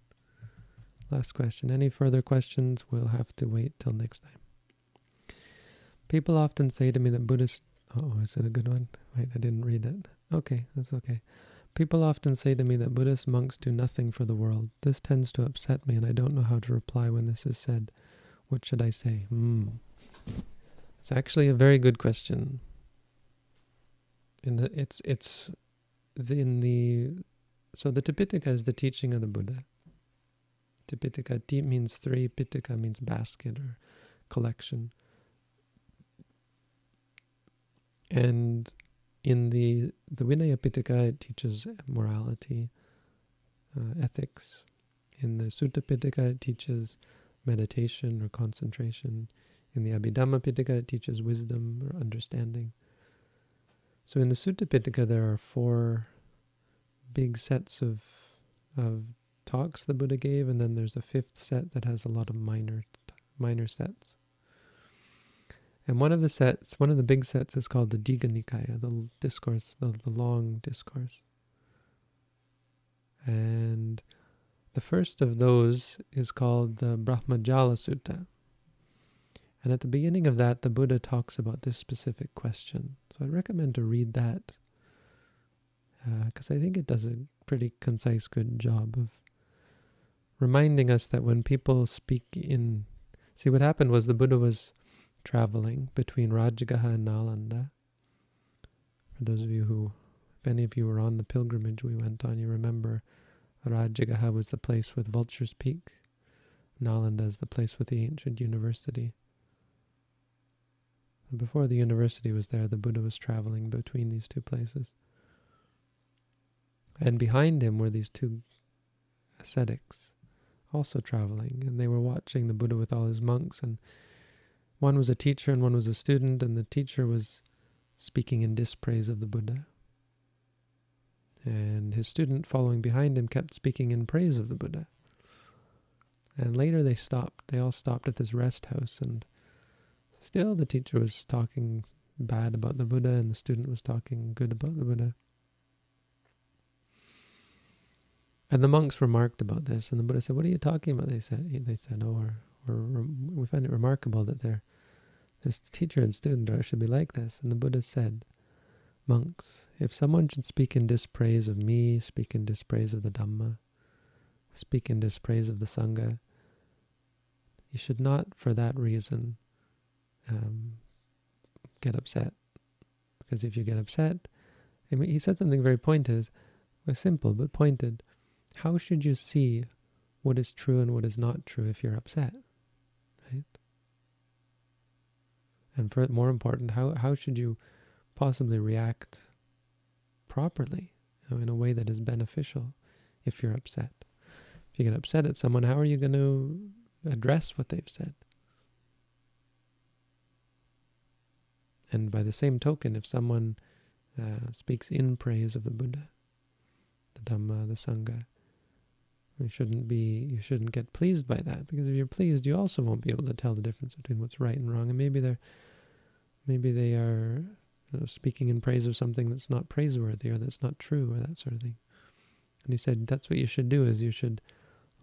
Any further questions? We'll have to wait till next time. People often say to me that Buddhists... Oh, is it a good one? Wait, I didn't read it. Okay, that's okay. People often say to me that Buddhist monks do nothing for the world. This tends to upset me, and I don't know how to reply when this is said. What should I say? It's actually a very good question. So the Tipitaka is the teaching of the Buddha. Tipitaka, ti means 3, Pitaka means basket or collection. And in the Vinaya Pitaka, it teaches morality, ethics. In the Sutta Pitaka, it teaches meditation or concentration. In the Abhidhamma Pitaka, it teaches wisdom or understanding. So in the Sutta Pitaka, there are 4 big sets of talks the Buddha gave, and then there's a 5th set that has a lot of minor sets. And one of the big sets is called the Digha Nikaya, the discourse, the long discourse. And the first of those is called the Brahmajala Sutta. And at the beginning of that, the Buddha talks about this specific question. So I recommend to read that, because I think it does a pretty concise, good job of reminding us that when people speak in... See, what happened was the Buddha was traveling between Rajagaha and Nalanda. For those of you if any of you were on the pilgrimage we went on, you remember Rajagaha was the place with Vulture's Peak. Nalanda is the place with the ancient university. And before the university was there, the Buddha was traveling between these two places. And behind him were these two ascetics, also traveling, and they were watching the Buddha with all his monks, and one was a teacher and one was a student, and the teacher was speaking in dispraise of the Buddha. And his student following behind him kept speaking in praise of the Buddha. And later they all stopped at this rest house, and still the teacher was talking bad about the Buddha and the student was talking good about the Buddha. And the monks remarked about this, and the Buddha said, "What are you talking about?" They said, "Oh, we find it remarkable that this teacher and student should be like this." And the Buddha said, "Monks, if someone should speak in dispraise of me, speak in dispraise of the Dhamma, speak in dispraise of the Sangha, you should not, for that reason, get upset. Because if you get upset," I mean, he said something very pointed, simple but pointed. How should you see what is true and what is not true if you're upset, right? And for more important, how should you possibly react properly, in a way that is beneficial if you're upset? If you get upset at someone, how are you going to address what they've said? And by the same token, if someone speaks in praise of the Buddha, the Dhamma, the Sangha, you shouldn't get pleased by that, because if you're pleased, you also won't be able to tell the difference between what's right and wrong. And maybe they are speaking in praise of something that's not praiseworthy or that's not true or that sort of thing. And he said that's what you should do, is you should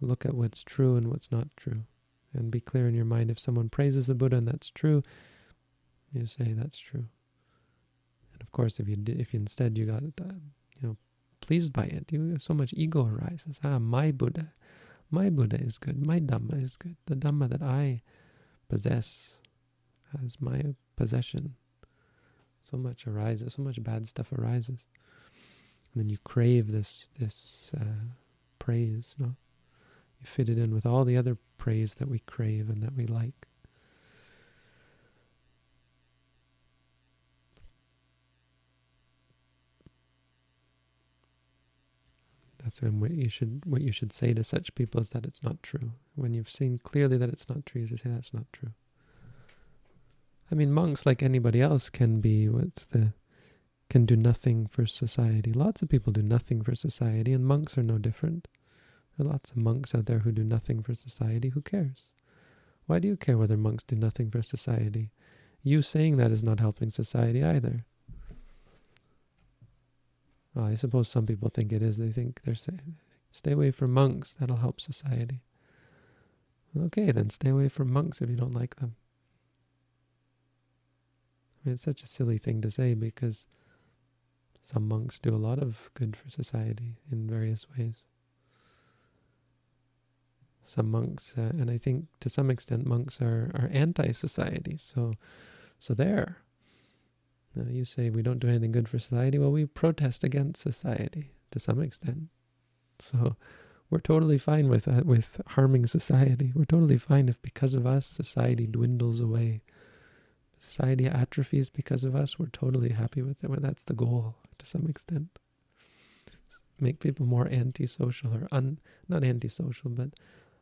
look at what's true and what's not true, and be clear in your mind. If someone praises the Buddha and that's true, you say that's true. And of course, if you instead you got pleased by it, so much ego arises. My Buddha is good. My Dhamma is good. The Dhamma that I possess as my possession. So much arises. So much bad stuff arises, and then you crave this praise. No, you fit it in with all the other praise that we crave and that we like. That's when what you should say to such people is that it's not true. When you've seen clearly that it's not true, you say that's not true. I mean, monks, like anybody else, can do nothing for society. Lots of people do nothing for society, and monks are no different. There are lots of monks out there who do nothing for society. Who cares? Why do you care whether monks do nothing for society? You saying that is not helping society either. Well, I suppose some people think it is. They think they're saying, stay away from monks, that'll help society. Okay, then stay away from monks if you don't like them. I mean, it's such a silly thing to say, because some monks do a lot of good for society in various ways. Some monks, and I think to some extent monks are anti-society, so there. Now you say we don't do anything good for society. Well, we protest against society to some extent. So we're totally fine with harming society. We're totally fine if because of us society dwindles away. Society atrophies because of us. We're totally happy with it. Well, that's the goal to some extent. Make people more antisocial, or not antisocial, but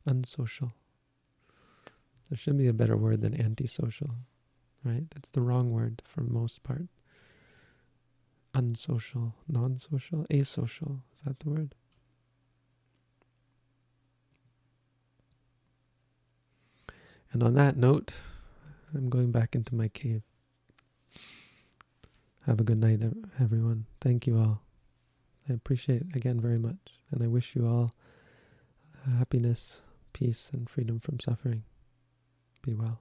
unsocial. There should be a better word than antisocial. Right? It's the wrong word for the most part. Unsocial, non-social, asocial. Is that the word? And on that note, I'm going back into my cave. Have a good night, everyone. Thank you all. I appreciate it again very much. And I wish you all happiness, peace, and freedom from suffering. Be well.